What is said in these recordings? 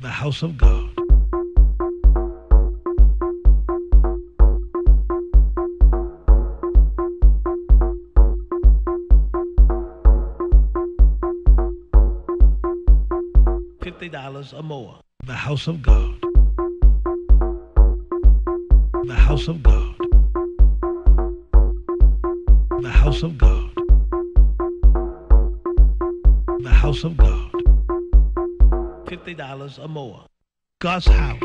The house of God. $50 or more. The house of God. The house of God. The house of God. The house of God. $50 or more. God's house.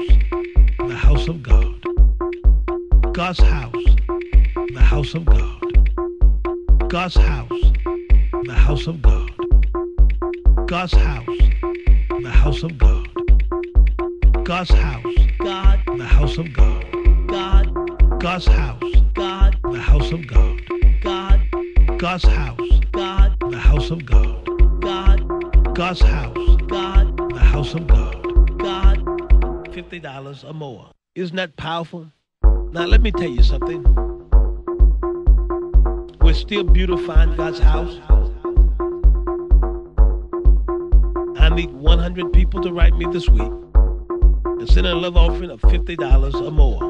The house of God. God's house. The house of God. God's house. The house of God. God's house. The house of God. God's house. God. The house of God. God. God's house. God. The house of God. God. God's house. God. The house of God. God. God's house. God. The house of God. God. $50 or more. Isn't that powerful? Now let me tell you something. We're still beautifying God's house. I need 100 people to write me this week and send a love offering of $50 or more.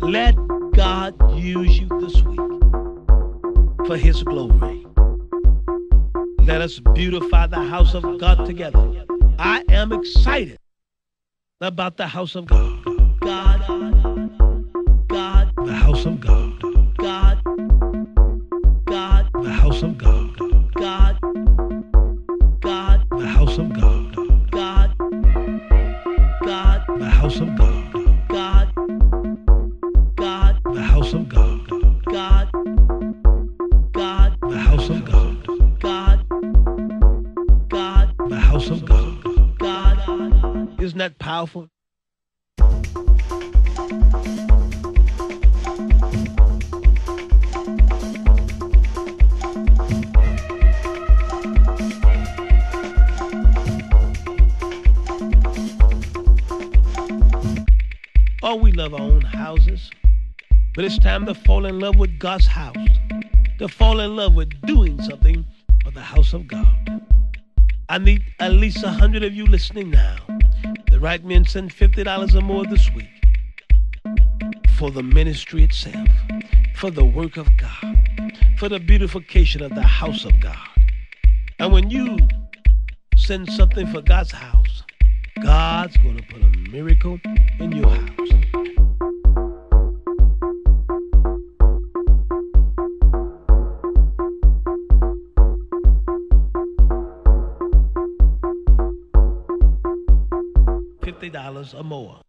Let God use you this week for His glory. Let us beautify the house of God together. I am excited about the house of God. God, God, the house of God. God, God, the house of God. God, God, the house of God. God, God, the house of God. God, God, the house of God. God, God, the house of God. God, God, the house of God. God, isn't that powerful? Oh, we love our own houses, but it's time to fall in love with God's house, to fall in love with doing something for the house of God. I need at least 100 of you listening now to write me and send $50 or more this week for the ministry itself, for the work of God, for the beautification of the house of God. And when you send something for God's house, God's going to put a miracle in your house. $50 or more.